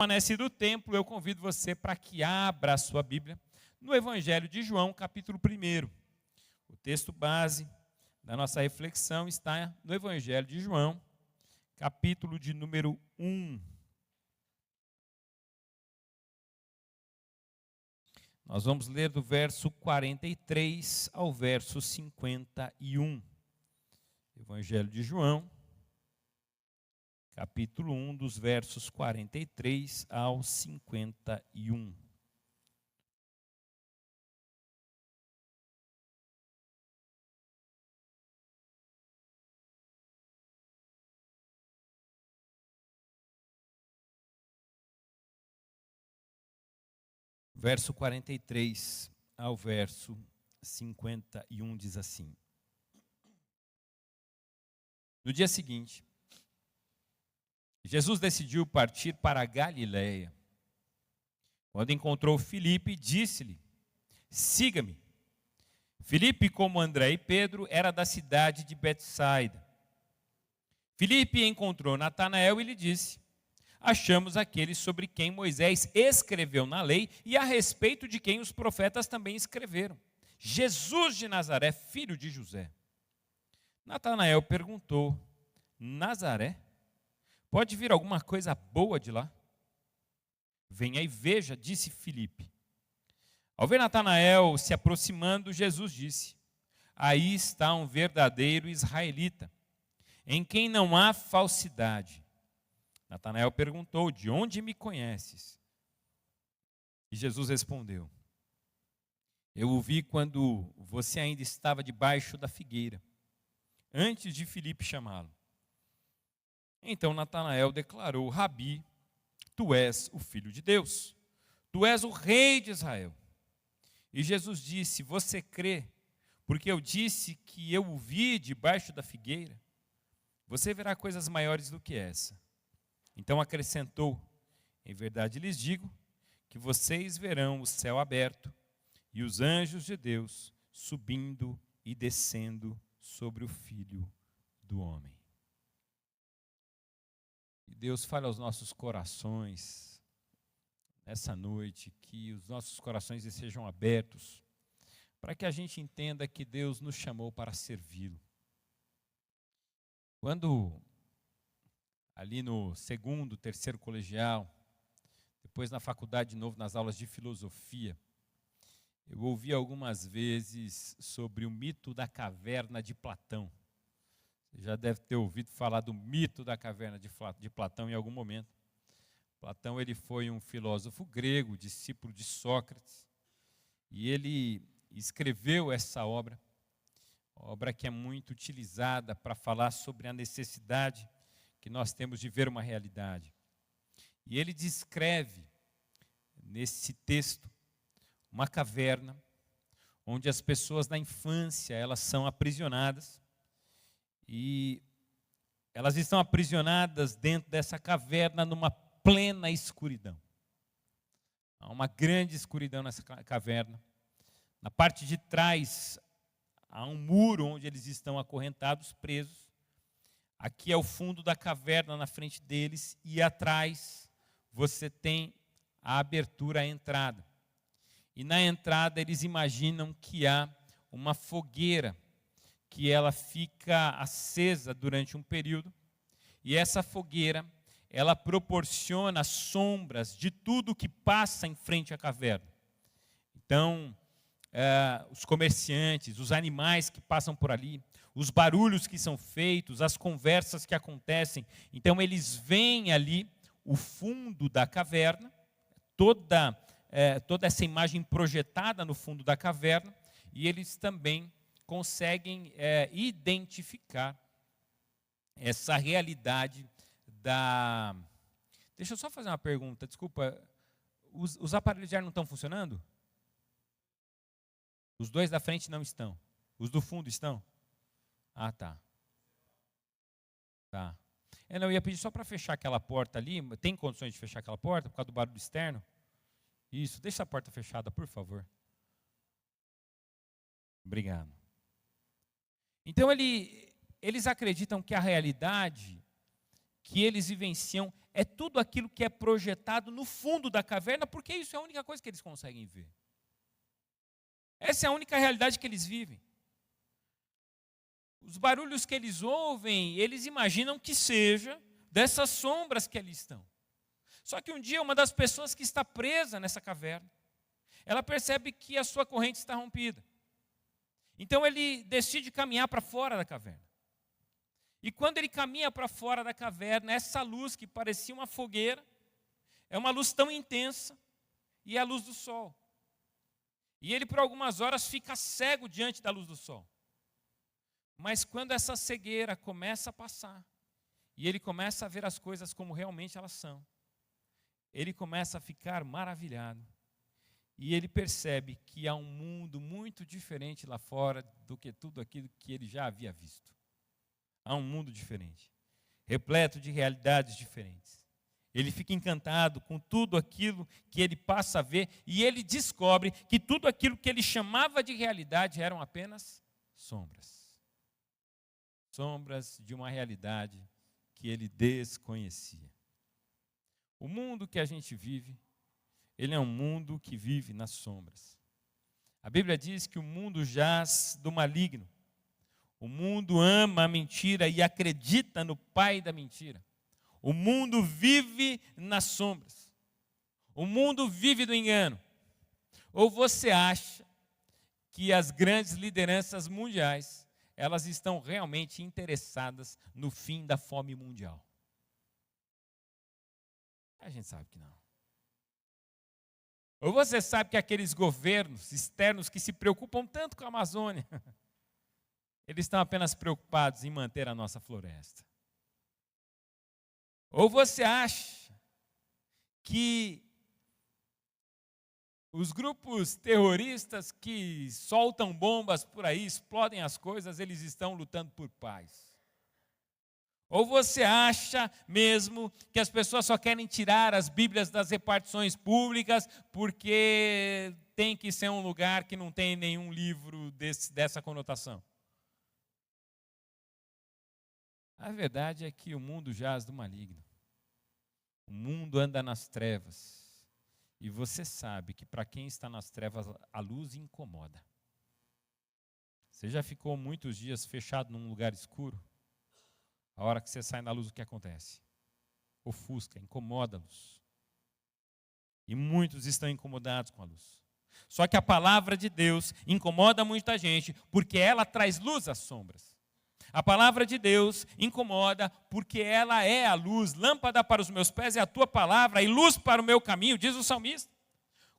Permanece do templo, eu convido você para que abra a sua Bíblia no Evangelho de João, capítulo 1. O texto base da nossa reflexão está no Evangelho de João, capítulo de número 1. Nós vamos ler do verso 43 ao verso 51. Evangelho de João, capítulo 1, dos versos 43 ao 51. Verso 43 ao verso 51 diz assim: No dia seguinte, Jesus decidiu partir para a Galiléia. Quando encontrou Filipe, disse-lhe: Siga-me. Filipe, como André e Pedro, era da cidade de Betsaida. Filipe encontrou Natanael e lhe disse: Achamos aquele sobre quem Moisés escreveu na lei e a respeito de quem os profetas também escreveram, Jesus de Nazaré, filho de José. Natanael perguntou: Nazaré? Pode vir alguma coisa boa de lá? Venha e veja, disse Filipe. Ao ver Natanael se aproximando, Jesus disse: Aí está um verdadeiro israelita, em quem não há falsidade. Natanael perguntou: De onde me conheces? E Jesus respondeu: Eu o vi quando você ainda estava debaixo da figueira, antes de Filipe chamá-lo. Então Natanael declarou: Rabi, tu és o Filho de Deus, tu és o Rei de Israel. E Jesus disse: Você crê, porque eu disse que eu o vi debaixo da figueira? Você verá coisas maiores do que essa. Então acrescentou: Em verdade lhes digo que vocês verão o céu aberto e os anjos de Deus subindo e descendo sobre o Filho do Homem. Que Deus fale aos nossos corações nessa noite, que os nossos corações sejam abertos, para que a gente entenda que Deus nos chamou para servi-lo. Quando ali no segundo, terceiro colegial, depois na faculdade de novo, nas aulas de filosofia, eu ouvi algumas vezes sobre o mito da caverna de Platão. Você já deve ter ouvido falar do mito da caverna de Platão em algum momento. Platão, ele foi um filósofo grego, discípulo de Sócrates, e ele escreveu essa obra que é muito utilizada para falar sobre a necessidade que nós temos de ver uma realidade. E ele descreve, nesse texto, uma caverna, onde as pessoas na infância, elas são aprisionadas, e elas estão aprisionadas dentro dessa caverna numa plena escuridão. Há uma grande escuridão nessa caverna. Na parte de trás, há um muro onde eles estão acorrentados, presos. Aqui é o fundo da caverna na frente deles, e atrás você tem a abertura, a entrada. E na entrada eles imaginam que há uma fogueira, que ela fica acesa durante um período, e essa fogueira, ela proporciona sombras de tudo que passa em frente à caverna. Então, os comerciantes, os animais que passam por ali, os barulhos que são feitos, as conversas que acontecem. Então, eles veem ali o fundo da caverna, toda essa imagem projetada no fundo da caverna, e eles também conseguem identificar essa realidade da... Deixa eu só fazer uma pergunta, desculpa. Os aparelhos de ar não estão funcionando? Os dois da frente não estão. Os do fundo estão? Ah, tá. Tá. Eu ia pedir só para fechar aquela porta ali. Tem condições de fechar aquela porta por causa do barulho externo? Isso, deixa a porta fechada, por favor. Obrigado. Então, eles acreditam que a realidade que eles vivenciam é tudo aquilo que é projetado no fundo da caverna, porque isso é a única coisa que eles conseguem ver. Essa é a única realidade que eles vivem. Os barulhos que eles ouvem, eles imaginam que seja dessas sombras que ali estão. Só que um dia, uma das pessoas que está presa nessa caverna, ela percebe que a sua corrente está rompida. Então ele decide caminhar para fora da caverna. E quando ele caminha para fora da caverna, essa luz que parecia uma fogueira, é uma luz tão intensa, e é a luz do sol. E ele por algumas horas fica cego diante da luz do sol. Mas quando essa cegueira começa a passar, e ele começa a ver as coisas como realmente elas são, ele começa a ficar maravilhado. E ele percebe que há um mundo muito diferente lá fora do que tudo aquilo que ele já havia visto. Há um mundo diferente, repleto de realidades diferentes. Ele fica encantado com tudo aquilo que ele passa a ver, e ele descobre que tudo aquilo que ele chamava de realidade eram apenas sombras. Sombras de uma realidade que ele desconhecia. O mundo que a gente vive, ele é um mundo que vive nas sombras. A Bíblia diz que o mundo jaz do maligno. O mundo ama a mentira e acredita no pai da mentira. O mundo vive nas sombras. O mundo vive do engano. Ou você acha que as grandes lideranças mundiais, elas estão realmente interessadas no fim da fome mundial? A gente sabe que não. Ou você sabe que aqueles governos externos que se preocupam tanto com a Amazônia, eles estão apenas preocupados em manter a nossa floresta? Ou você acha que os grupos terroristas que soltam bombas por aí, explodem as coisas, eles estão lutando por paz? Ou você acha mesmo que as pessoas só querem tirar as Bíblias das repartições públicas porque tem que ser um lugar que não tem nenhum livro dessa conotação? A verdade é que o mundo jaz do maligno. O mundo anda nas trevas. E você sabe que para quem está nas trevas, a luz incomoda. Você já ficou muitos dias fechado num lugar escuro? A hora que você sai na luz, o que acontece? Ofusca, incomoda a luz. E muitos estão incomodados com a luz. Só que a palavra de Deus incomoda muita gente, porque ela traz luz às sombras. A palavra de Deus incomoda, porque ela é a luz. Lâmpada para os meus pés é a tua palavra, e luz para o meu caminho, diz o salmista.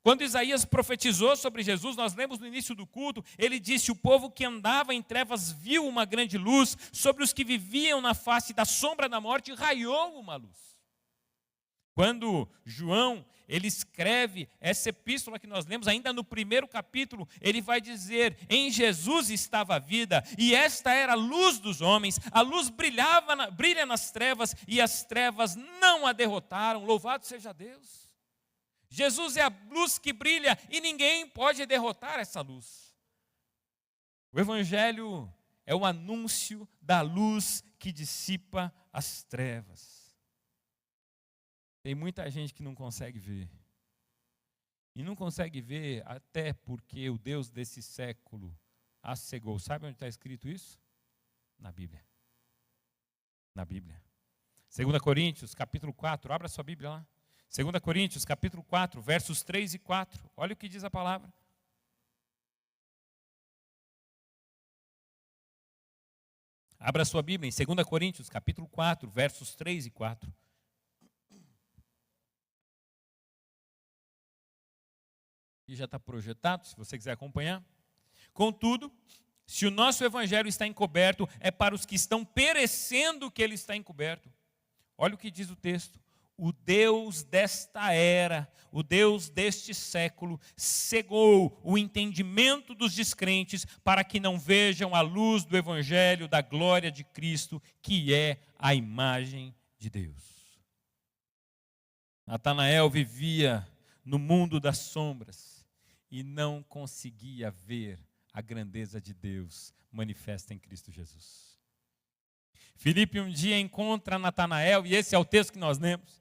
Quando Isaías profetizou sobre Jesus, nós lemos no início do culto, ele disse: o povo que andava em trevas viu uma grande luz, sobre os que viviam na face da sombra da morte raiou uma luz. Quando João, ele escreve essa epístola que nós lemos, ainda no primeiro capítulo, ele vai dizer: em Jesus estava a vida, e esta era a luz dos homens, a luz brilha nas trevas, e as trevas não a derrotaram, louvado seja Deus. Jesus é a luz que brilha e ninguém pode derrotar essa luz. O Evangelho é o anúncio da luz que dissipa as trevas. Tem muita gente que não consegue ver. E não consegue ver até porque o Deus desse século a cegou. Sabe onde está escrito isso? Na Bíblia. Na Bíblia. 2 Coríntios, capítulo 4, abra sua Bíblia lá. 2 Coríntios, capítulo 4, versos 3 e 4. Olha o que diz a palavra. Abra sua Bíblia em 2 Coríntios, capítulo 4, versos 3 e 4. E já está projetado, se você quiser acompanhar. Contudo, se o nosso evangelho está encoberto, é para os que estão perecendo que ele está encoberto. Olha o que diz o texto. O Deus desta era, o Deus deste século, cegou o entendimento dos descrentes para que não vejam a luz do Evangelho da glória de Cristo, que é a imagem de Deus. Natanael vivia no mundo das sombras e não conseguia ver a grandeza de Deus manifesta em Cristo Jesus. Filipe um dia encontra Natanael, e esse é o texto que nós lemos.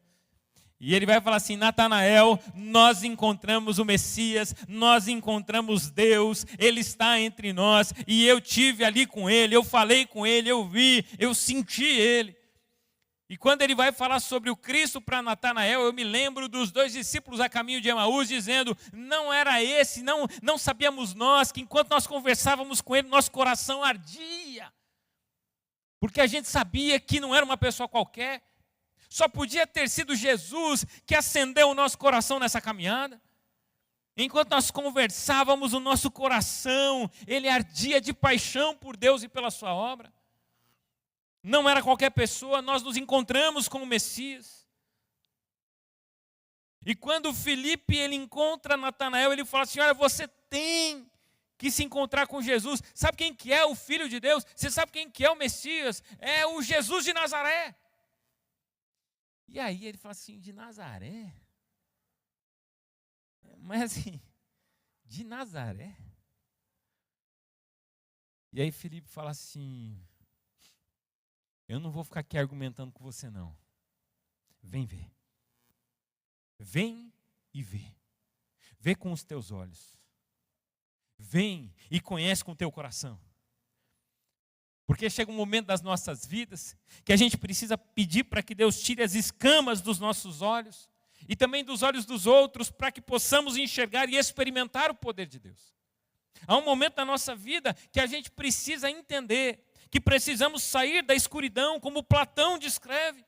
E ele vai falar assim: Natanael, nós encontramos o Messias, nós encontramos Deus, Ele está entre nós, e eu tive ali com Ele, eu falei com Ele, eu vi, eu senti Ele. E quando ele vai falar sobre o Cristo para Natanael, eu me lembro dos 2 discípulos a caminho de Emaús dizendo: não era esse, não sabíamos nós, que enquanto nós conversávamos com Ele, nosso coração ardia. Porque a gente sabia que não era uma pessoa qualquer. Só podia ter sido Jesus que acendeu o nosso coração nessa caminhada. Enquanto nós conversávamos, o nosso coração, ele ardia de paixão por Deus e pela sua obra. Não era qualquer pessoa, nós nos encontramos com o Messias. E quando Filipe ele encontra Natanael, ele fala assim: olha, você tem que se encontrar com Jesus. Sabe quem que é o Filho de Deus? Você sabe quem que é o Messias? É o Jesus de Nazaré. E aí ele fala assim: de Nazaré? Mas assim, de Nazaré? E aí Filipe fala assim: eu não vou ficar aqui argumentando com você não. Vem ver. Vem e vê. Vê com os teus olhos. Vem e conhece com o teu coração. Porque chega um momento das nossas vidas que a gente precisa pedir para que Deus tire as escamas dos nossos olhos e também dos olhos dos outros, para que possamos enxergar e experimentar o poder de Deus. Há um momento na nossa vida que a gente precisa entender que precisamos sair da escuridão, como Platão descreve.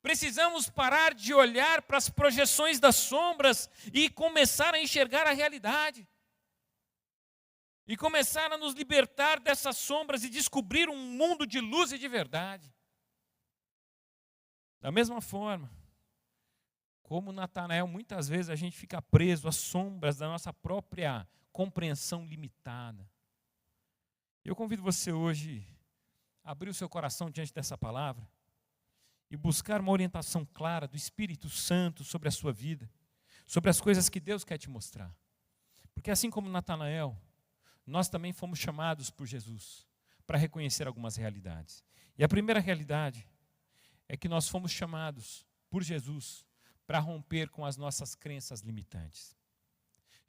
Precisamos parar de olhar para as projeções das sombras e começar a enxergar a realidade. E começar a nos libertar dessas sombras e descobrir um mundo de luz e de verdade. Da mesma forma, como Natanael, muitas vezes a gente fica preso às sombras da nossa própria compreensão limitada. Eu convido você hoje a abrir o seu coração diante dessa palavra e buscar uma orientação clara do Espírito Santo sobre a sua vida, sobre as coisas que Deus quer te mostrar. Porque assim como Natanael, nós também fomos chamados por Jesus para reconhecer algumas realidades. E a primeira realidade é que nós fomos chamados por Jesus para romper com as nossas crenças limitantes.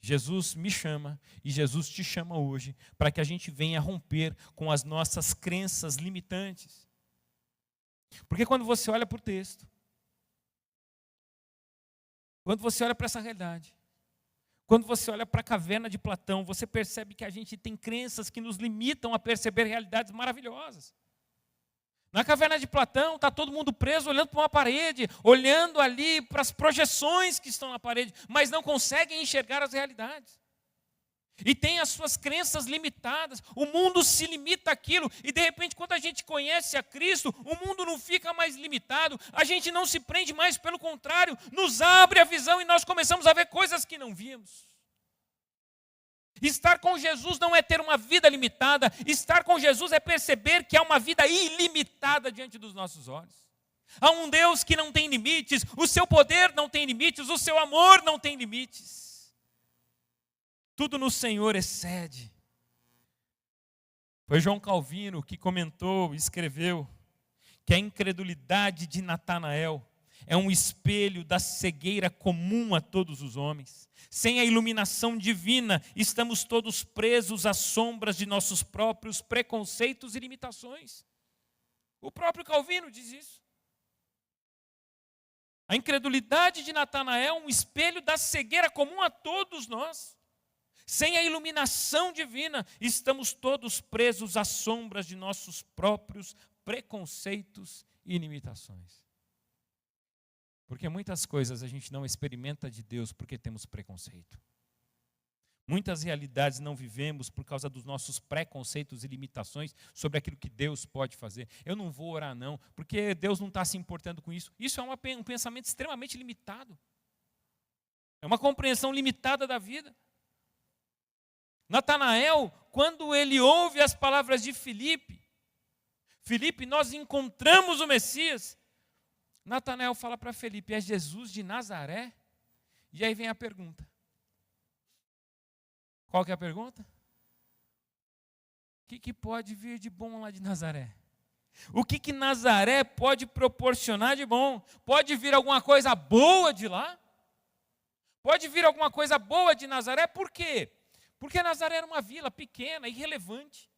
Jesus me chama e Jesus te chama hoje para que a gente venha romper com as nossas crenças limitantes. Porque quando você olha para o texto, quando você olha para essa realidade, quando você olha para a caverna de Platão, você percebe que a gente tem crenças que nos limitam a perceber realidades maravilhosas. Na caverna de Platão está todo mundo preso, olhando para uma parede, olhando ali para as projeções que estão na parede, mas não conseguem enxergar as realidades. E tem as suas crenças limitadas, o mundo se limita àquilo, e de repente quando a gente conhece a Cristo, o mundo não fica mais limitado, a gente não se prende mais, pelo contrário, nos abre a visão e nós começamos a ver coisas que não víamos. Estar com Jesus não é ter uma vida limitada, estar com Jesus é perceber que há uma vida ilimitada diante dos nossos olhos. Há um Deus que não tem limites, o seu poder não tem limites, o seu amor não tem limites. Tudo no Senhor excede. Foi João Calvino que comentou, escreveu, que a incredulidade de Natanael é um espelho da cegueira comum a todos os homens. Sem a iluminação divina, estamos todos presos às sombras de nossos próprios preconceitos e limitações. O próprio Calvino diz isso. A incredulidade de Natanael é um espelho da cegueira comum a todos nós. Sem a iluminação divina, estamos todos presos às sombras de nossos próprios preconceitos e limitações. Porque muitas coisas a gente não experimenta de Deus porque temos preconceito. Muitas realidades não vivemos por causa dos nossos preconceitos e limitações sobre aquilo que Deus pode fazer. Eu não vou orar não, porque Deus não está se importando com isso. Isso é um pensamento extremamente limitado. É uma compreensão limitada da vida. Natanael, quando ele ouve as palavras de Filipe, nós encontramos o Messias. Natanael fala para Filipe: é Jesus de Nazaré? E aí vem a pergunta. Qual que é a pergunta? O que pode vir de bom lá de Nazaré? O que Nazaré pode proporcionar de bom? Pode vir alguma coisa boa de lá? Pode vir alguma coisa boa de Nazaré? Por quê? Porque Nazaré era uma vila pequena, irrelevante.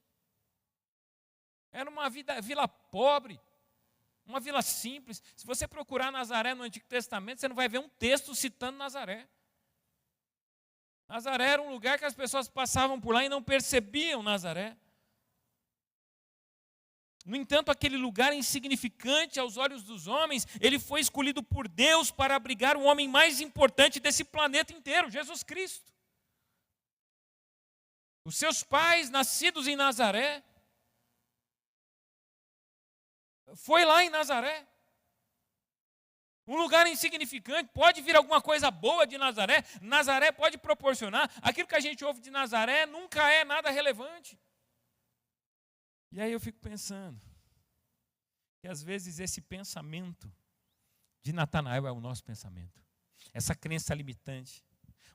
Era uma vila pobre, uma vila simples. Se você procurar Nazaré no Antigo Testamento, você não vai ver um texto citando Nazaré. Nazaré era um lugar que as pessoas passavam por lá e não percebiam Nazaré. No entanto, aquele lugar insignificante aos olhos dos homens, ele foi escolhido por Deus para abrigar o homem mais importante desse planeta inteiro, Jesus Cristo. Os seus pais, nascidos em Nazaré, foi lá em Nazaré. Um lugar insignificante, pode vir alguma coisa boa de Nazaré, Nazaré pode proporcionar. Aquilo que a gente ouve de Nazaré nunca é nada relevante. E aí eu fico pensando que às vezes esse pensamento de Natanael é o nosso pensamento. Essa crença limitante.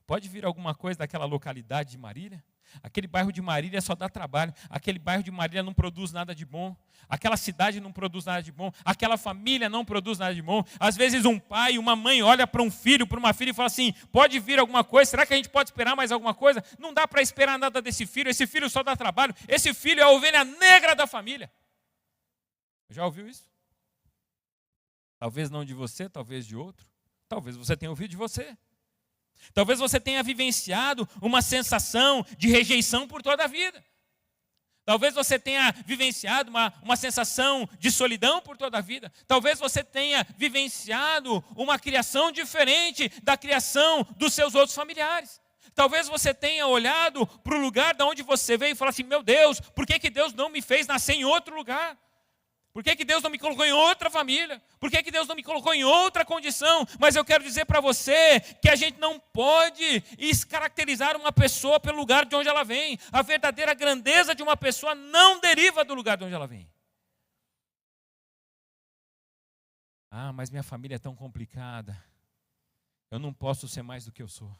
Pode vir alguma coisa daquela localidade de Marília? Aquele bairro de Marília só dá trabalho. Aquele bairro de Marília não produz nada de bom. Aquela cidade não produz nada de bom. Aquela família não produz nada de bom. Às vezes um pai e uma mãe olha para um filho, para uma filha e fala assim, pode vir alguma coisa? Será que a gente pode esperar mais alguma coisa? Não dá para esperar nada desse filho. Esse filho só dá trabalho. Esse filho é a ovelha negra da família. Já ouviu isso? Talvez não de você, talvez de outro. Talvez você tenha ouvido de você. Talvez você tenha vivenciado uma sensação de rejeição por toda a vida. Talvez você tenha vivenciado uma sensação de solidão por toda a vida. Talvez você tenha vivenciado uma criação diferente da criação dos seus outros familiares. Talvez você tenha olhado para o lugar de onde você veio e falado assim, meu Deus, por que Deus não me fez nascer em outro lugar? Por que Deus não me colocou em outra família? Por que Deus não me colocou em outra condição? Mas eu quero dizer para você que a gente não pode caracterizar uma pessoa pelo lugar de onde ela vem. A verdadeira grandeza de uma pessoa não deriva do lugar de onde ela vem. Ah, mas minha família é tão complicada. Eu não posso ser mais do que eu sou.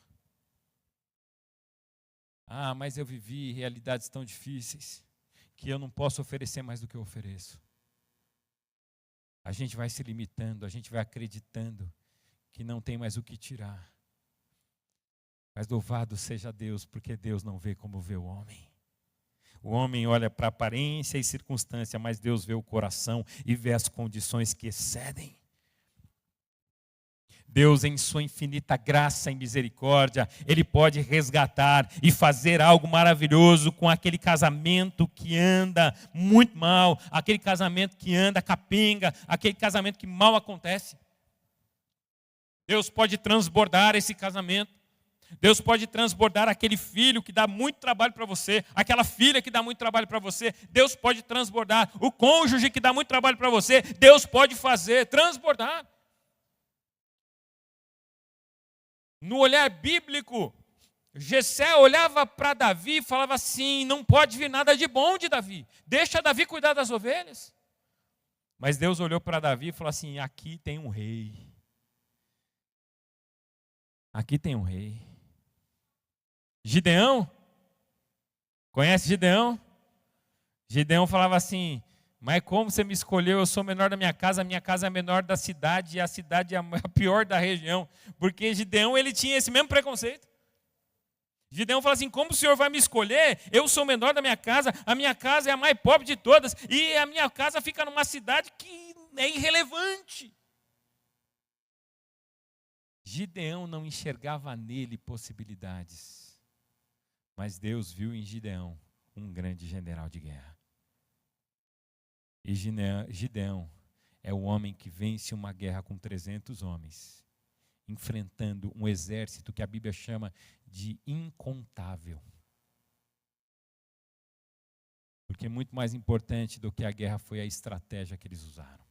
Ah, mas eu vivi realidades tão difíceis que eu não posso oferecer mais do que eu ofereço. A gente vai se limitando, a gente vai acreditando que não tem mais o que tirar. Mas louvado seja Deus, porque Deus não vê como vê o homem. O homem olha para a aparência e circunstância, mas Deus vê o coração e vê as condições que excedem. Deus, em sua infinita graça e misericórdia, Ele pode resgatar e fazer algo maravilhoso com aquele casamento que anda muito mal, aquele casamento que anda capenga, aquele casamento que mal acontece. Deus pode transbordar esse casamento. Deus pode transbordar aquele filho que dá muito trabalho para você, aquela filha que dá muito trabalho para você. Deus pode transbordar o cônjuge que dá muito trabalho para você. Deus pode fazer, transbordar. No olhar bíblico, Jessé olhava para Davi e falava assim, não pode vir nada de bom de Davi. Deixa Davi cuidar das ovelhas. Mas Deus olhou para Davi e falou assim, aqui tem um rei. Aqui tem um rei. Gideão? Conhece Gideão? Gideão falava assim, mas como você me escolheu, eu sou o menor da minha casa é a menor da cidade, e a cidade é a pior da região. Porque Gideão, ele tinha esse mesmo preconceito. Gideão fala assim, como o Senhor vai me escolher? Eu sou o menor da minha casa é a mais pobre de todas, e a minha casa fica numa cidade que é irrelevante. Gideão não enxergava nele possibilidades, mas Deus viu em Gideão um grande general de guerra. E Gideão é o homem que vence uma guerra com 300 homens, enfrentando um exército que a Bíblia chama de incontável. Porque muito mais importante do que a guerra foi a estratégia que eles usaram.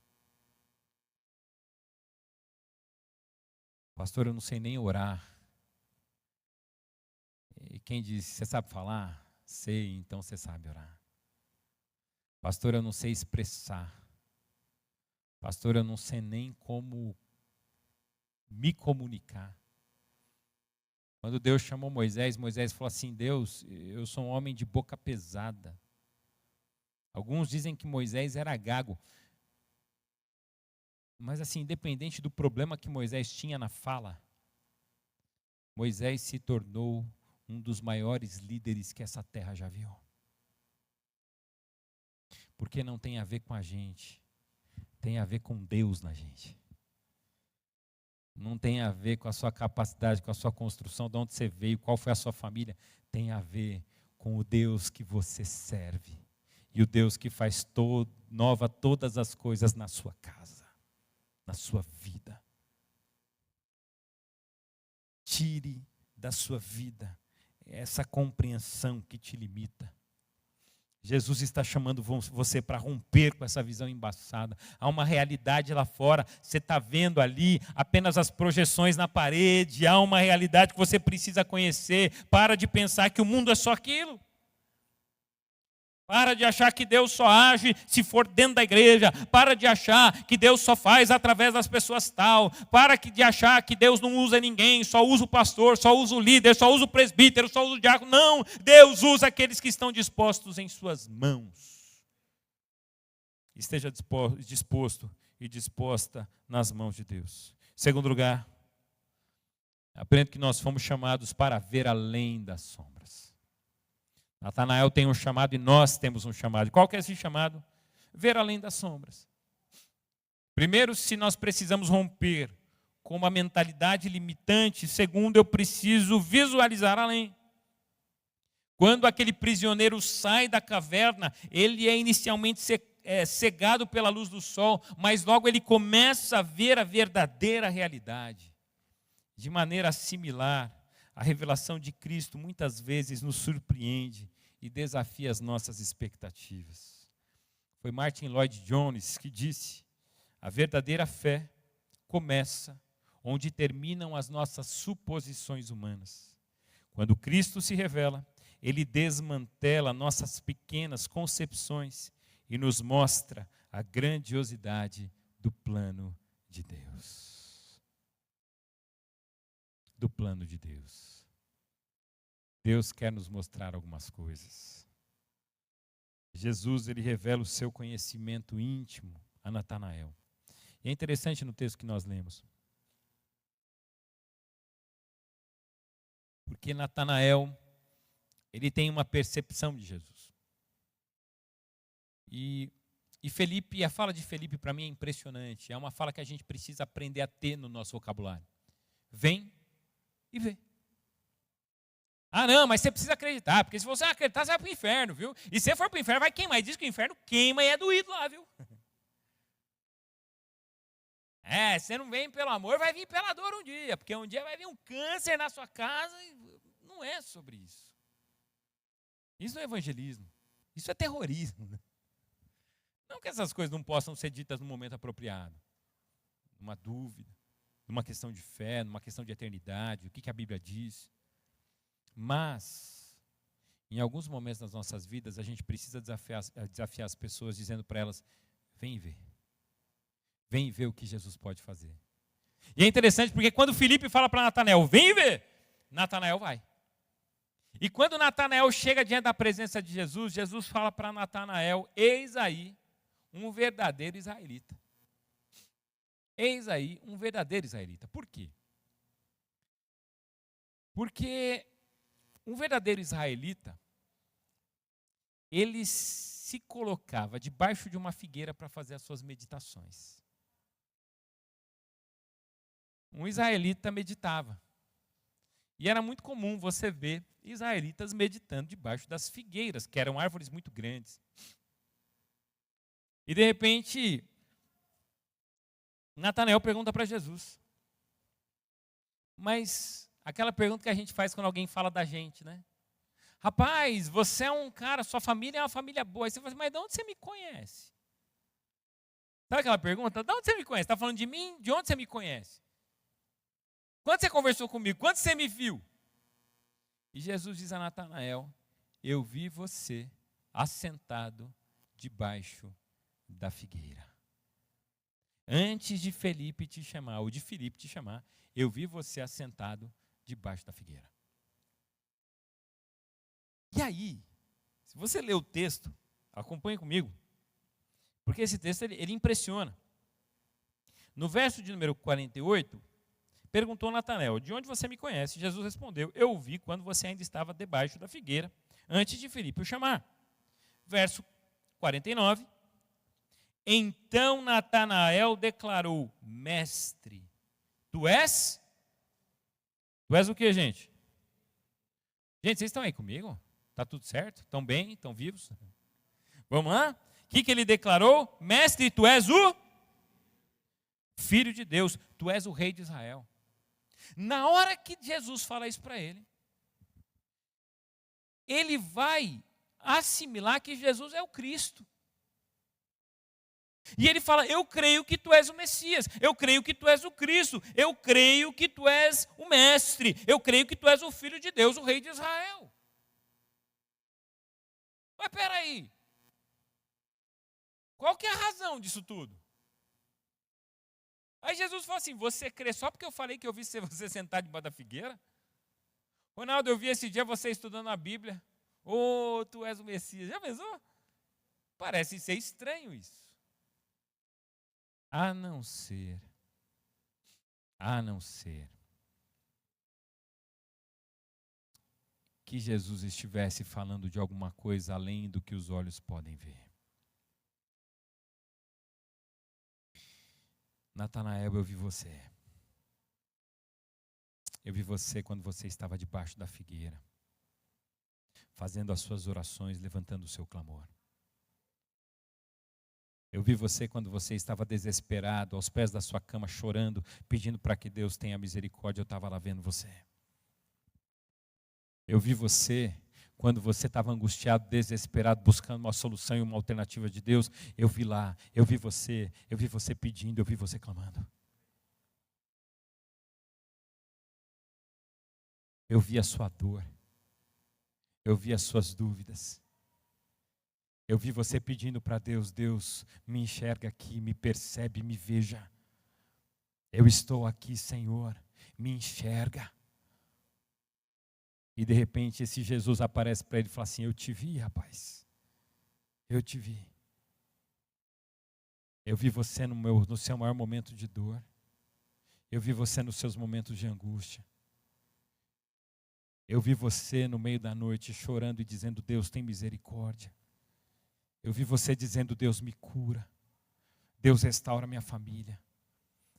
Pastor, eu não sei nem orar. E quem diz, você sabe falar? Sei, então você sabe orar. Pastor, eu não sei expressar. Pastor, eu não sei nem como me comunicar. Quando Deus chamou Moisés, Moisés falou assim, Deus, eu sou um homem de boca pesada. Alguns dizem que Moisés era gago. Mas assim, independente do problema que Moisés tinha na fala, Moisés se tornou um dos maiores líderes que essa terra já viu. Porque não tem a ver com a gente, tem a ver com Deus na gente. Não tem a ver com a sua capacidade, com a sua construção, de onde você veio, qual foi a sua família. Tem a ver com o Deus que você serve. E o Deus que faz nova todas as coisas na sua casa, na sua vida. Tire da sua vida essa compreensão que te limita. Jesus está chamando você para romper com essa visão embaçada. Há uma realidade lá fora, você está vendo ali apenas as projeções na parede, há uma realidade que você precisa conhecer. Para de pensar que o mundo é só aquilo. Para de achar que Deus só age se for dentro da igreja. Para de achar que Deus só faz através das pessoas tal. Para de achar que Deus não usa ninguém, só usa o pastor, só usa o líder, só usa o presbítero, só usa o diácono. Não, Deus usa aqueles que estão dispostos em suas mãos. Esteja disposto e disposta nas mãos de Deus. Segundo lugar, aprenda que nós fomos chamados para ver além das sombras. Natanael tem um chamado e nós temos um chamado. Qual que é esse chamado? Ver além das sombras. Primeiro, se nós precisamos romper com uma mentalidade limitante. Segundo, eu preciso visualizar além. Quando aquele prisioneiro sai da caverna, ele é inicialmente cegado pela luz do sol, mas logo ele começa a ver a verdadeira realidade. De maneira similar, a revelação de Cristo muitas vezes nos surpreende e desafia as nossas expectativas. Foi Martin Lloyd Jones que disse: a verdadeira fé começa onde terminam as nossas suposições humanas. Quando Cristo se revela, Ele desmantela nossas pequenas concepções e nos mostra a grandiosidade do plano de Deus. Do plano de Deus. Deus quer nos mostrar algumas coisas. Jesus, ele revela o seu conhecimento íntimo a Natanael. E é interessante no texto que nós lemos. Porque Natanael, ele tem uma percepção de Jesus. E Felipe, a fala de Felipe para mim é impressionante. É uma fala que a gente precisa aprender a ter no nosso vocabulário. Vem e vê. Ah, não, mas você precisa acreditar, porque se você não acreditar, você vai para o inferno, viu? E se você for para o inferno, vai queimar. E diz que o inferno queima e é doído lá, viu? Você não vem pelo amor, vai vir pela dor um dia, porque um dia vai vir um câncer na sua casa e não é sobre isso. Isso não é evangelismo, isso é terrorismo. Não que essas coisas não possam ser ditas no momento apropriado. Numa dúvida, numa questão de fé, numa questão de eternidade, o que a Bíblia diz. Mas, em alguns momentos das nossas vidas, a gente precisa desafiar as pessoas, dizendo para elas: vem ver. Vem ver o que Jesus pode fazer. E é interessante porque quando Felipe fala para Natanael: vem ver, Natanael vai. E quando Natanael chega diante da presença de Jesus, Jesus fala para Natanael: eis aí um verdadeiro israelita. Eis aí um verdadeiro israelita. Por quê? Porque um verdadeiro israelita, ele se colocava debaixo de uma figueira para fazer as suas meditações. Um israelita meditava. E era muito comum você ver israelitas meditando debaixo das figueiras, que eram árvores muito grandes. E de repente, Natanael pergunta para Jesus. Mas aquela pergunta que a gente faz quando alguém fala da gente, né? Rapaz, você é um cara, sua família é uma família boa. Aí você fala assim: mas de onde você me conhece? Sabe aquela pergunta? De onde você me conhece? Está falando de mim? De onde você me conhece? Quando você conversou comigo? Quando você me viu? E Jesus diz a Natanael: eu vi você assentado debaixo da figueira. Antes de Felipe te chamar, ou de Felipe te chamar, eu vi você assentado debaixo da figueira. E aí, se você ler o texto, Acompanhe comigo, porque esse texto ele impressiona. No verso de número 48, perguntou Natanael: de onde você me conhece? Jesus respondeu: eu o vi quando você ainda estava debaixo da figueira, antes de Filipe o chamar. Verso 49. Então Natanael declarou: mestre, tu és? Tu és o que, gente? Gente, vocês estão aí comigo? Está tudo certo? Estão bem? Estão vivos? Vamos lá? O que ele declarou? Mestre, tu és o Filho de Deus, tu és o Rei de Israel. Na hora que Jesus fala isso para ele, ele vai assimilar que Jesus é o Cristo. E ele fala: eu creio que tu és o Messias, eu creio que tu és o Cristo, eu creio que tu és o Mestre, eu creio que tu és o Filho de Deus, o Rei de Israel. Mas peraí, qual que é a razão disso tudo? Aí Jesus fala assim: você crê só porque eu falei que eu vi você sentado debaixo da figueira? Ronaldo, eu vi esse dia você estudando a Bíblia. Oh, tu és o Messias. Já pensou? Parece ser estranho isso. A não ser que Jesus estivesse falando de alguma coisa além do que os olhos podem ver. Natanael, eu vi você. Eu vi você quando você estava debaixo da figueira, fazendo as suas orações, levantando o seu clamor. Eu vi você quando você estava desesperado, aos pés da sua cama, chorando, pedindo para que Deus tenha misericórdia. Eu estava lá vendo você. Eu vi você quando você estava angustiado, desesperado, buscando uma solução e uma alternativa de Deus. Eu vi lá, eu vi você pedindo, eu vi você clamando. Eu vi a sua dor, eu vi as suas dúvidas. Eu vi você pedindo para Deus: Deus, me enxerga aqui, me percebe, me veja. Eu estou aqui, Senhor, me enxerga. E de repente esse Jesus aparece para ele e fala assim: eu te vi, rapaz. Eu te vi. Eu vi você no seu maior momento de dor. Eu vi você nos seus momentos de angústia. Eu vi você no meio da noite chorando e dizendo: Deus, tem misericórdia. Eu vi você dizendo: Deus, me cura. Deus, restaura minha família.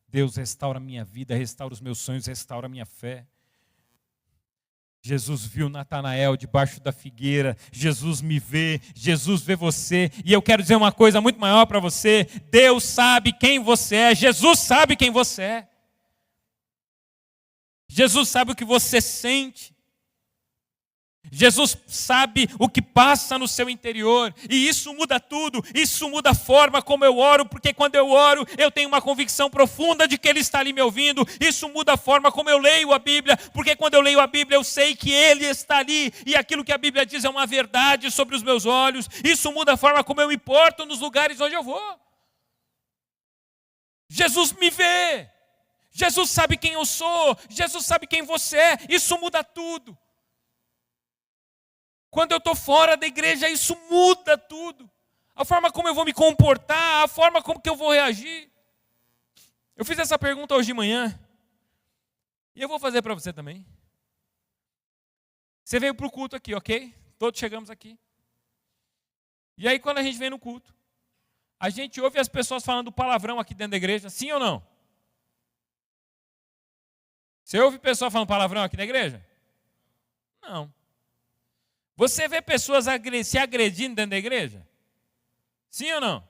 Deus, restaura minha vida, restaura os meus sonhos, restaura minha fé. Jesus viu Natanael debaixo da figueira. Jesus me vê, Jesus vê você. E eu quero dizer uma coisa muito maior para você: Deus sabe quem você é, Jesus sabe quem você é. Jesus sabe o que você sente. Jesus sabe o que passa no seu interior, e isso muda tudo, isso muda a forma como eu oro, porque quando eu oro, eu tenho uma convicção profunda de que Ele está ali me ouvindo. Isso muda a forma como eu leio a Bíblia, porque quando eu leio a Bíblia, eu sei que Ele está ali, e aquilo que a Bíblia diz é uma verdade sobre os meus olhos. Isso muda a forma como eu me porto nos lugares onde eu vou. Jesus me vê, Jesus sabe quem eu sou, Jesus sabe quem você é, isso muda tudo. Quando eu estou fora da igreja, isso muda tudo. A forma como eu vou me comportar, a forma como que eu vou reagir. Eu fiz essa pergunta hoje de manhã, e eu vou fazer para você também. Você veio para o culto aqui, ok? Todos chegamos aqui. E aí quando a gente vem no culto, a gente ouve as pessoas falando palavrão aqui dentro da igreja, sim ou não? Você ouve pessoas falando palavrão aqui na igreja? Não. Você vê pessoas se agredindo dentro da igreja? Sim ou não?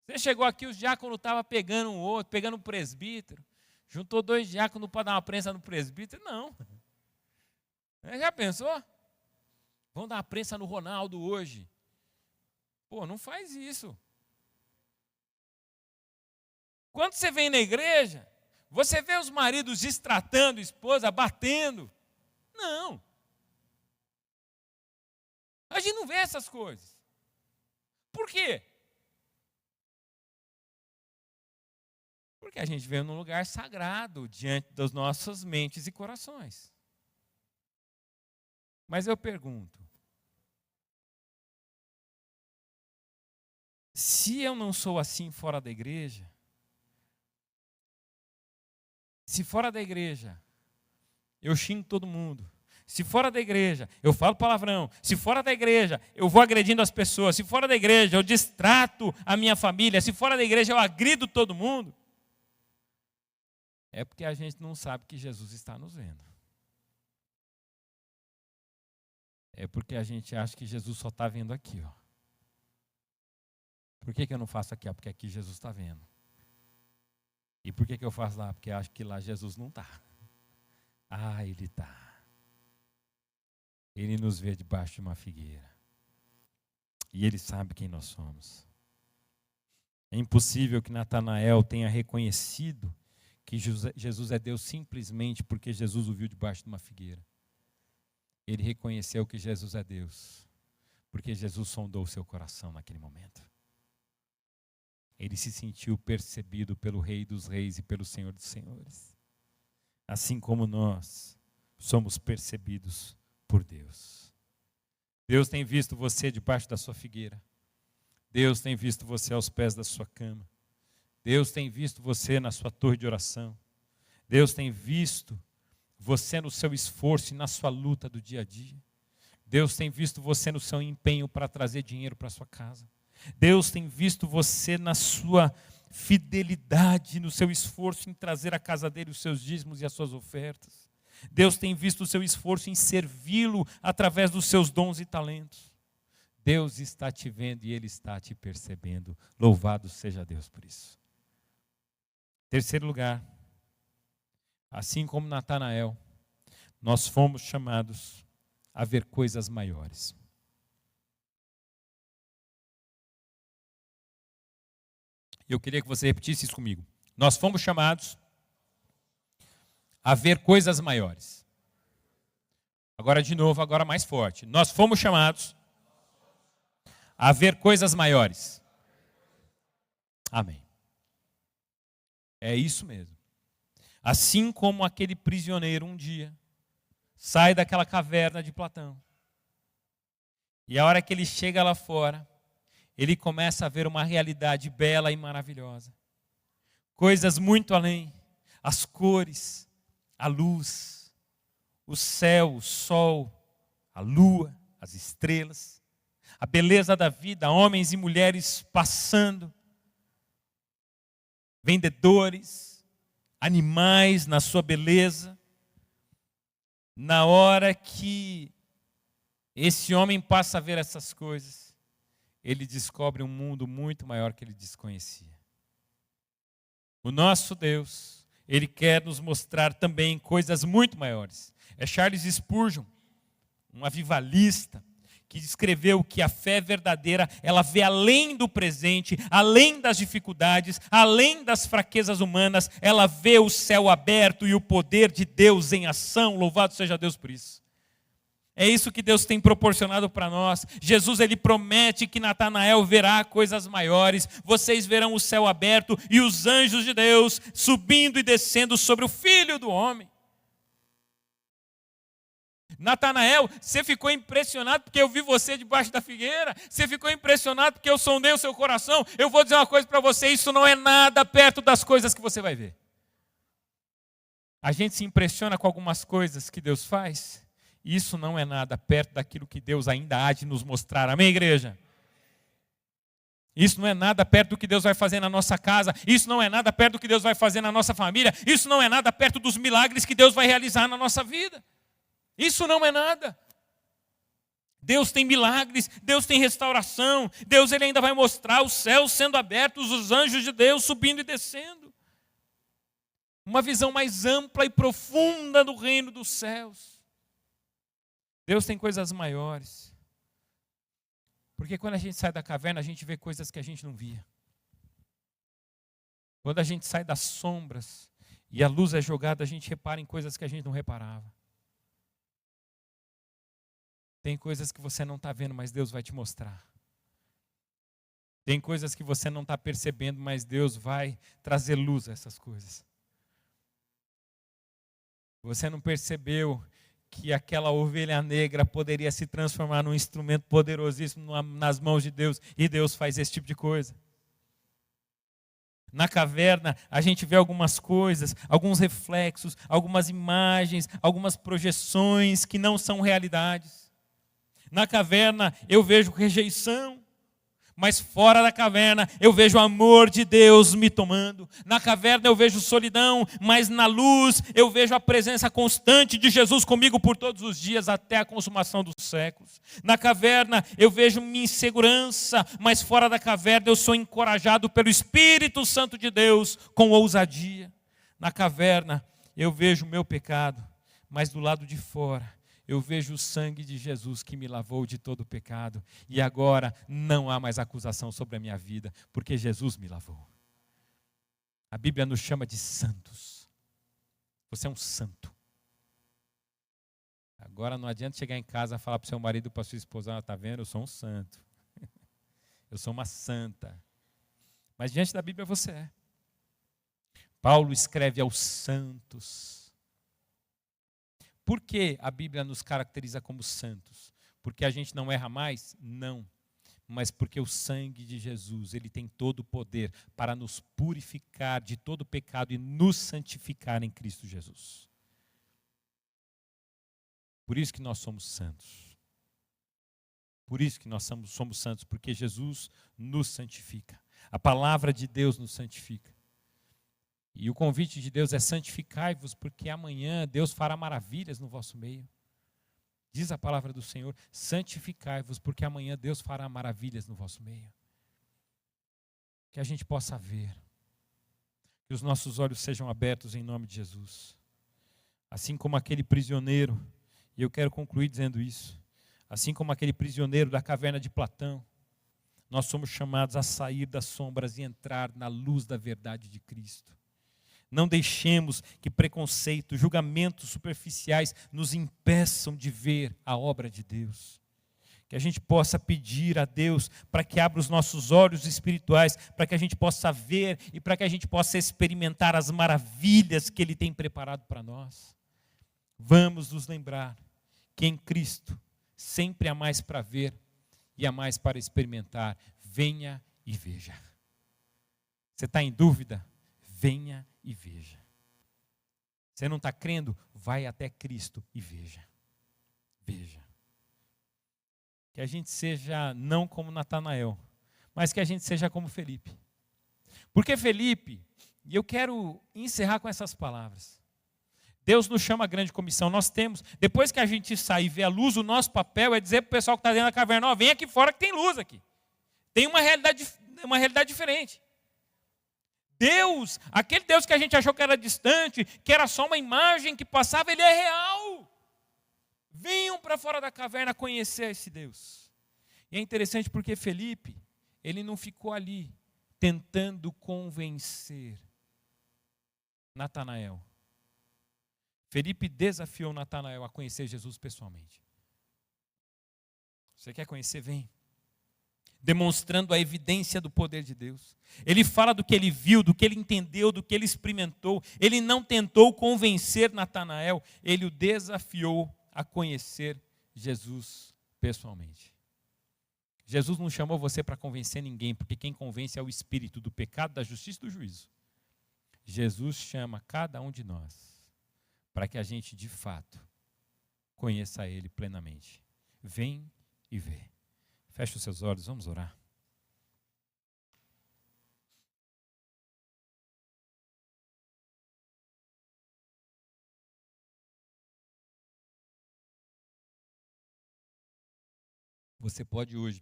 Você chegou aqui, os diáconos estavam pegando um outro, pegando um presbítero. Juntou 2 diáconos para dar uma prensa no presbítero? Não. Já pensou? Vamos dar uma prensa no Ronaldo hoje. Pô, não faz isso. Quando você vem na igreja, você vê os maridos destratando a esposa, batendo. Não. A gente não vê essas coisas. Por quê? Porque a gente veio num lugar sagrado diante das nossas mentes e corações. Mas eu pergunto, Se eu não sou assim fora da igreja, se fora da igreja eu xingo todo mundo, se fora da igreja eu falo palavrão, se fora da igreja eu vou agredindo as pessoas, se fora da igreja eu distrato a minha família, se fora da igreja eu agrido todo mundo, é porque a gente não sabe que Jesus está nos vendo. É porque a gente acha que Jesus só está vendo aqui, ó. Por que eu não faço aqui? Porque aqui Jesus está vendo. E por que eu faço lá? Porque eu acho que lá Jesus não está. Ah, Ele está. Ele nos vê debaixo de uma figueira. E Ele sabe quem nós somos. É impossível que Natanael tenha reconhecido que Jesus é Deus simplesmente porque Jesus o viu debaixo de uma figueira. Ele reconheceu que Jesus é Deus, porque Jesus sondou o seu coração naquele momento. Ele se sentiu percebido pelo Rei dos Reis e pelo Senhor dos Senhores. Assim como nós somos percebidos por Deus. Deus tem visto você debaixo da sua figueira. Deus tem visto você aos pés da sua cama. Deus tem visto você na sua torre de oração. Deus tem visto você no seu esforço e na sua luta do dia a dia. Deus tem visto você no seu empenho para trazer dinheiro para sua casa. Deus tem visto você na sua fidelidade, no seu esforço em trazer à casa dele os seus dízimos e as suas ofertas. Deus tem visto o seu esforço em servi-lo através dos seus dons e talentos. Deus está te vendo e Ele está te percebendo. Louvado seja Deus por isso. Terceiro lugar, assim como Natanael, nós fomos chamados a ver coisas maiores. Eu queria que você repetisse isso comigo. Nós fomos chamados a ver coisas maiores. Agora de novo, agora mais forte. Nós fomos chamados a ver coisas maiores. Amém. É isso mesmo. Assim como aquele prisioneiro um dia sai daquela caverna de Platão. E a hora que ele chega lá fora, ele começa a ver uma realidade bela e maravilhosa. Coisas muito além. As cores, a luz, o céu, o sol, a lua, as estrelas, a beleza da vida, homens e mulheres passando, vendedores, animais na sua beleza. Na hora que esse homem passa a ver essas coisas, ele descobre um mundo muito maior que ele desconhecia. O nosso Deus, Ele quer nos mostrar também coisas muito maiores. É Charles Spurgeon, um avivalista, que escreveu que a fé verdadeira, ela vê além do presente, além das dificuldades, além das fraquezas humanas, ela vê o céu aberto e o poder de Deus em ação. Louvado seja Deus por isso. É isso que Deus tem proporcionado para nós. Jesus, Ele promete que Natanael verá coisas maiores. Vocês verão o céu aberto e os anjos de Deus subindo e descendo sobre o Filho do Homem. Natanael, você ficou impressionado porque eu vi você debaixo da figueira? Você ficou impressionado porque eu sondei o seu coração? Eu vou dizer uma coisa para você, isso não é nada perto das coisas que você vai ver. A gente se impressiona com algumas coisas que Deus faz. Isso não é nada perto daquilo que Deus ainda há de nos mostrar. Amém, igreja? Isso não é nada perto do que Deus vai fazer na nossa casa. Isso não é nada perto do que Deus vai fazer na nossa família. Isso não é nada perto dos milagres que Deus vai realizar na nossa vida. Isso não é nada. Deus tem milagres, Deus tem restauração. Deus, Ele ainda vai mostrar os céus sendo abertos, os anjos de Deus subindo e descendo. Uma visão mais ampla e profunda do reino dos céus. Deus tem coisas maiores. Porque quando a gente sai da caverna, a gente vê coisas que a gente não via. Quando a gente sai das sombras e a luz é jogada, a gente repara em coisas que a gente não reparava. Tem coisas que você não está vendo, mas Deus vai te mostrar. Tem coisas que você não está percebendo, mas Deus vai trazer luz a essas coisas. Você não percebeu que aquela ovelha negra poderia se transformar num instrumento poderosíssimo nas mãos de Deus, e Deus faz esse tipo de coisa. Na caverna, a gente vê algumas coisas, alguns reflexos, algumas imagens, algumas projeções que não são realidades. Na caverna, eu vejo rejeição, mas fora da caverna eu vejo o amor de Deus me tomando. Na caverna eu vejo solidão, mas na luz eu vejo a presença constante de Jesus comigo por todos os dias até a consumação dos séculos. Na caverna eu vejo minha insegurança, mas fora da caverna eu sou encorajado pelo Espírito Santo de Deus com ousadia. Na caverna eu vejo o meu pecado, mas do lado de fora eu vejo o sangue de Jesus que me lavou de todo o pecado. E agora não há mais acusação sobre a minha vida, porque Jesus me lavou. A Bíblia nos chama de santos. Você é um santo. Agora não adianta chegar em casa e falar para o seu marido, para a sua esposa: está vendo, eu sou um santo. Eu sou uma santa. Mas diante da Bíblia você é. Paulo escreve aos santos. Por que a Bíblia nos caracteriza como santos? Porque a gente não erra mais? Não. Mas porque o sangue de Jesus, ele tem todo o poder para nos purificar de todo pecado e nos santificar em Cristo Jesus. Por isso que nós somos santos. Por isso que nós somos santos, porque Jesus nos santifica. A palavra de Deus nos santifica. E o convite de Deus é: santificai-vos, porque amanhã Deus fará maravilhas no vosso meio. Diz a palavra do Senhor: santificai-vos, porque amanhã Deus fará maravilhas no vosso meio. Que a gente possa ver, que os nossos olhos sejam abertos em nome de Jesus. Assim como aquele prisioneiro, e eu quero concluir dizendo isso, assim como aquele prisioneiro da caverna de Platão, nós somos chamados a sair das sombras e entrar na luz da verdade de Cristo. Não deixemos que preconceito, julgamentos superficiais nos impeçam de ver a obra de Deus. Que a gente possa pedir a Deus para que abra os nossos olhos espirituais, para que a gente possa ver e para que a gente possa experimentar as maravilhas que Ele tem preparado para nós. Vamos nos lembrar que em Cristo sempre há mais para ver e há mais para experimentar. Venha e veja. Você está em dúvida? Venha e veja. Você não está crendo? Vai até Cristo e veja. Veja. Que a gente seja não como Natanael, mas que a gente seja como Felipe. Porque Felipe, e eu quero encerrar com essas palavras. Deus nos chama a grande comissão. Nós temos, depois que a gente sair e ver a luz, o nosso papel é dizer para o pessoal que está dentro da caverna: ó, vem aqui fora que tem luz aqui. Tem uma realidade diferente. Deus, aquele Deus que a gente achou que era distante, que era só uma imagem que passava, Ele é real. Venham para fora da caverna conhecer esse Deus. E é interessante porque Felipe, ele não ficou ali tentando convencer Natanael. Felipe desafiou Natanael a conhecer Jesus pessoalmente. Você quer conhecer? Vem. Demonstrando a evidência do poder de Deus. Ele fala do que ele viu, do que ele entendeu, do que ele experimentou. Ele não tentou convencer Natanael, ele o desafiou a conhecer Jesus pessoalmente. Jesus não chamou você para convencer ninguém, porque quem convence é o Espírito do pecado, da justiça e do juízo. Jesus chama cada um de nós para que a gente, de fato, conheça Ele plenamente. Vem e vê. Feche os seus olhos, vamos orar. Você pode hoje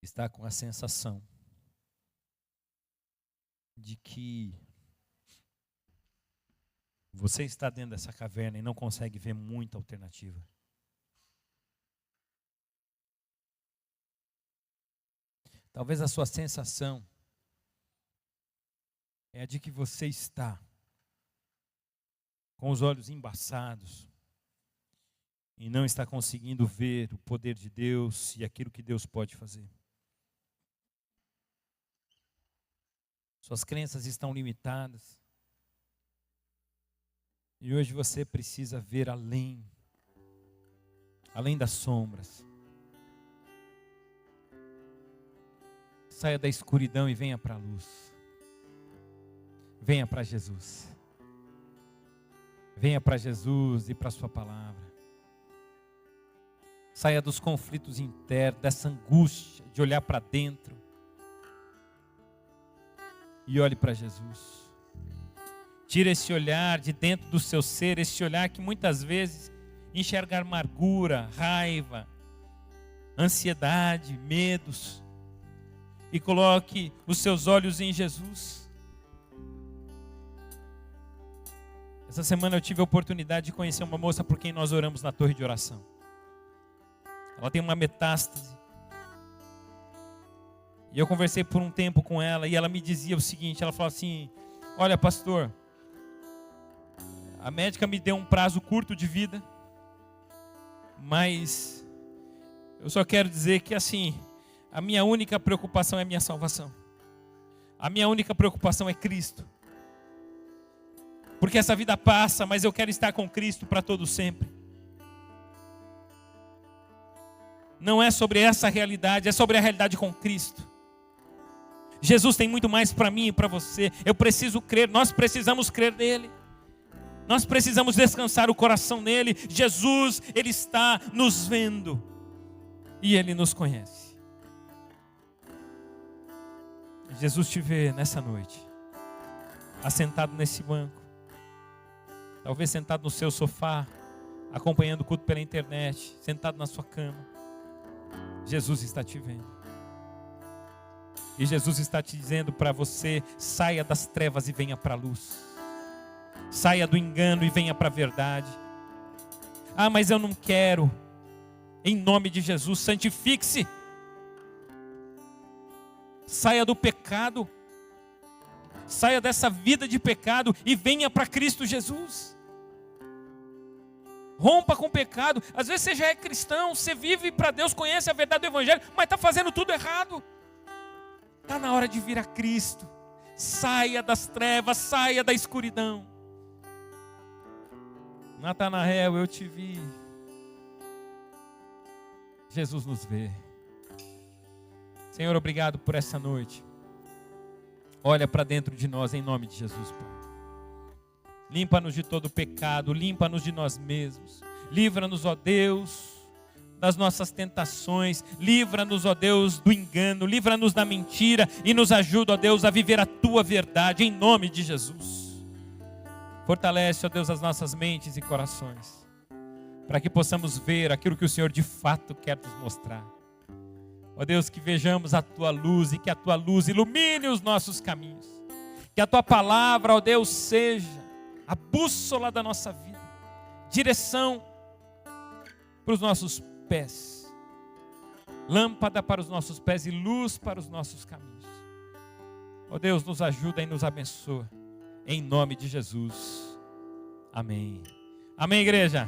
estar com a sensação de que você está dentro dessa caverna e não consegue ver muita alternativa. Talvez a sua sensação é a de que você está com os olhos embaçados e não está conseguindo ver o poder de Deus e aquilo que Deus pode fazer. Suas crenças estão limitadas E hoje você precisa ver além das sombras. Saia da escuridão e venha para a luz. Venha para Jesus. Venha para Jesus e para a sua palavra. Saia dos conflitos internos, dessa angústia de olhar para dentro. E olhe para Jesus. Tira esse olhar de dentro do seu ser, esse olhar que muitas vezes enxerga amargura, raiva, ansiedade, medos. E coloque os seus olhos em Jesus. Essa semana eu tive a oportunidade de conhecer uma moça por quem nós oramos na torre de oração. Ela tem uma metástase. E eu conversei por um tempo com ela e ela me dizia o seguinte, ela falou assim: olha, pastor, a médica me deu um prazo curto de vida, mas eu só quero dizer que assim, a minha única preocupação é a minha salvação. A minha única preocupação é Cristo. Porque essa vida passa, mas eu quero estar com Cristo para todo sempre. Não é sobre essa realidade, é sobre a realidade com Cristo. Jesus tem muito mais para mim e para você. Eu preciso crer, nós precisamos crer nele. Nós precisamos descansar o coração nele. Jesus, ele está nos vendo. E ele nos conhece. Jesus te vê nessa noite, assentado nesse banco, talvez sentado no seu sofá, acompanhando o culto pela internet, sentado na sua cama. Jesus está te vendo. E Jesus está te dizendo para você: saia das trevas e venha para a luz. Saia do engano e venha para a verdade. Ah, mas eu não quero. Em nome de Jesus, santifique-se. Saia do pecado. Saia dessa vida de pecado e venha para Cristo Jesus. Rompa com o pecado. Às vezes você já é cristão, você vive para Deus, conhece a verdade do Evangelho, mas está fazendo tudo errado. Está na hora de vir a Cristo. Saia das trevas, saia da escuridão. Natanael, eu te vi. Jesus nos vê. Senhor, obrigado por essa noite. Olha para dentro de nós em nome de Jesus, Pai. Limpa-nos de todo pecado, limpa-nos de nós mesmos. Livra-nos, ó Deus, das nossas tentações. Livra-nos, ó Deus, do engano. Livra-nos da mentira e nos ajuda, ó Deus, a viver a Tua verdade em nome de Jesus. Fortalece, ó Deus, as nossas mentes e corações, para que possamos ver aquilo que o Senhor de fato quer nos mostrar. Ó Deus, que vejamos a Tua luz e que a Tua luz ilumine os nossos caminhos. Que a Tua palavra, ó Deus, seja a bússola da nossa vida, direção para os nossos pés, lâmpada para os nossos pés e luz para os nossos caminhos. Ó Deus, nos ajuda e nos abençoa, em nome de Jesus. Amém. Amém, igreja.